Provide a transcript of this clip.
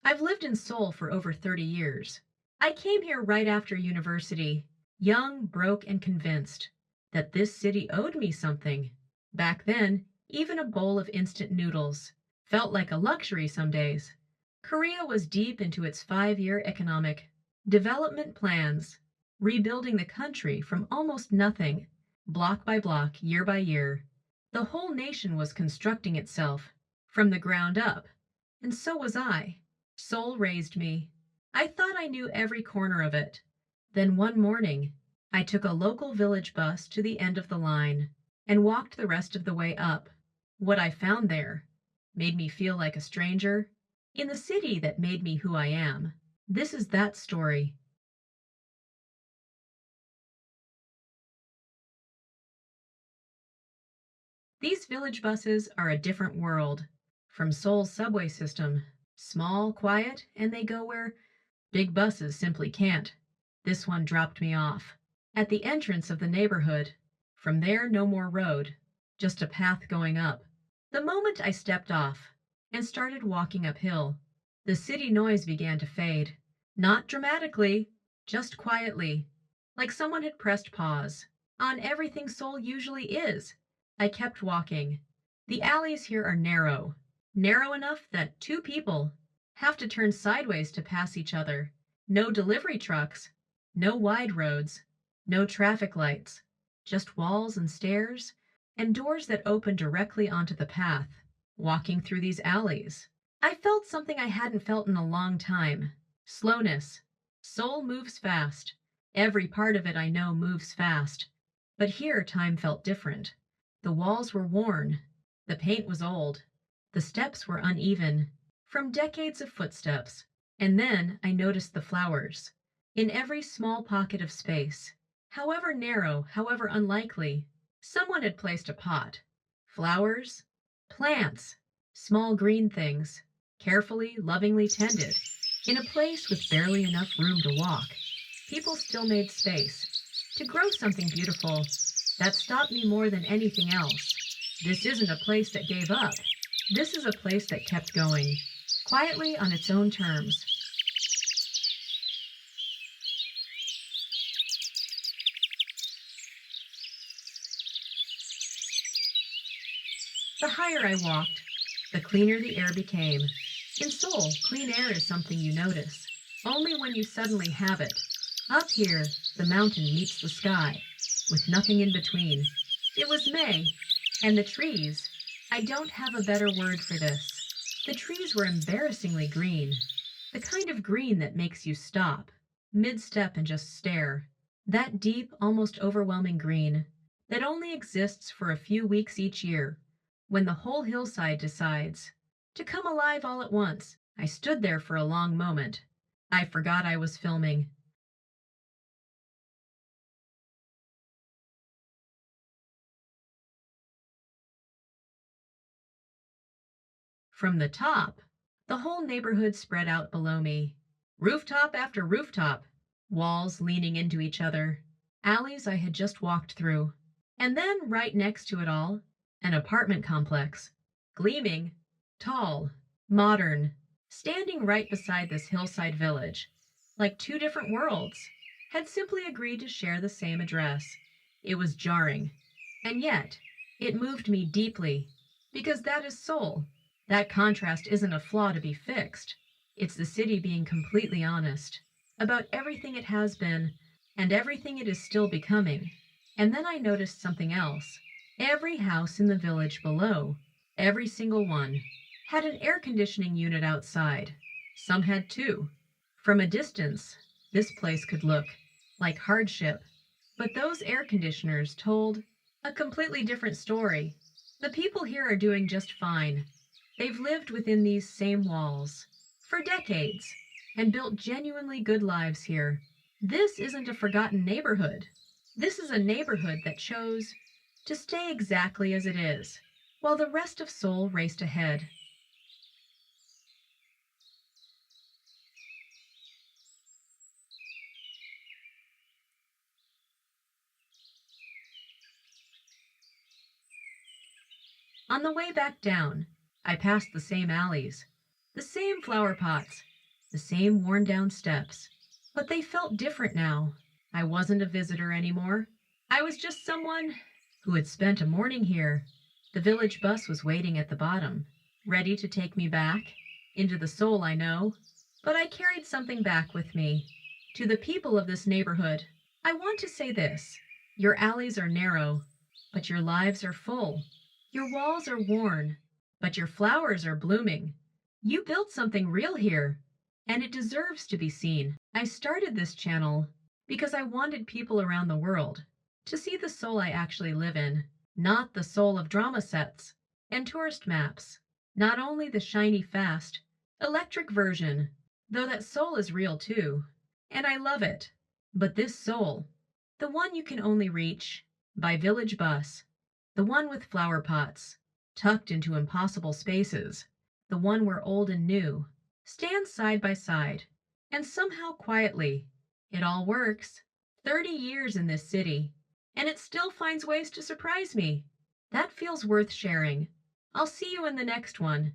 I've lived in Seoul for over 30 years. I came here right after university, young, broke, and convinced that this city owed me something. Back then, even a bowl of instant noodles felt like a luxury some days. Korea was deep into its 5-year economic development plans, rebuilding the country from almost nothing, block by block, year by year. The whole nation was constructing itself from the ground up, and so was I. Soul raised me. I thought I knew every corner of it. Then one morning, I took a local village bus to the end of the line and walked the rest of the way up. What I found there made me feel like a stranger in the city that made me who I am. This is that story. These village buses are a different world from Seoul's subway system. Small, quiet, and they go where big buses simply can't. This one dropped me off at the entrance of the neighborhood. From there, no more road, just a path going up. The moment I stepped off and started walking uphill, the city noise began to fade. Not dramatically, just quietly, like someone had pressed pause on everything Seoul usually is. I kept walking. The alleys here are narrow, narrow enough that two people have to turn sideways to pass each other. No delivery trucks, no wide roads, no traffic lights, just walls and stairs and doors that open directly onto the path. Walking through these alleys, I felt something I hadn't felt in a long time. Slowness. Soul moves fast. Every part of it I know moves fast. But here time felt different. The walls were worn. The paint was old. The steps were uneven, from decades of footsteps. And then I noticed the flowers. In every small pocket of space, however narrow, however unlikely, someone had placed a pot. Flowers, plants, small green things, carefully, lovingly tended, in a place with barely enough room to walk. People still made space to grow something beautiful that stopped me more than anything else. This isn't a place that gave up. This is a place that kept going, quietly on its own terms. The higher I walked, the cleaner the air became. In Seoul, clean air is something you notice, only when you suddenly have it. Up here, the mountain meets the sky, with nothing in between. It was May, and the trees, I don't have a better word for this. The trees were embarrassingly green, the kind of green that makes you stop, mid-step and just stare. That deep, almost overwhelming green that only exists for a few weeks each year, when the whole hillside decides to come alive all at once. I stood there for a long moment. I forgot I was filming. From the top, the whole neighborhood spread out below me. Rooftop after rooftop, walls leaning into each other, alleys I had just walked through. And then, right next to it all, an apartment complex. Gleaming, tall, modern, standing right beside this hillside village, like two different worlds, had simply agreed to share the same address. It was jarring, and yet it moved me deeply, because that is Seoul. That contrast isn't a flaw to be fixed. It's the city being completely honest about everything it has been and everything it is still becoming. And then I noticed something else. Every house in the village below, every single one, had an air conditioning unit outside. Some had two. From a distance, this place could look like hardship, but those air conditioners told a completely different story. The people here are doing just fine. They've lived within these same walls for decades and built genuinely good lives here. This isn't a forgotten neighborhood. This is a neighborhood that chose to stay exactly as it is, while the rest of Seoul raced ahead. On the way back down, I passed the same alleys, the same flower pots, the same worn down steps. But they felt different now. I wasn't a visitor anymore. I was just someone who had spent a morning here. The village bus was waiting at the bottom, ready to take me back into the Seoul I know. But I carried something back with me. To the people of this neighborhood, I want to say this: your alleys are narrow, but your lives are full. Your walls are worn, but your flowers are blooming. You built something real here, and it deserves to be seen. I started this channel because I wanted people around the world to see the Seoul I actually live in, not the Seoul of drama sets and tourist maps, not only the shiny, fast, electric version, though that Seoul is real too, and I love it. But this Seoul, the one you can only reach by village bus, the one with flower pots tucked into impossible spaces, the one where old and new stand side by side, and somehow quietly it all works. 30 years in this city, and it still finds ways to surprise me. That feels worth sharing. I'll see you in the next one.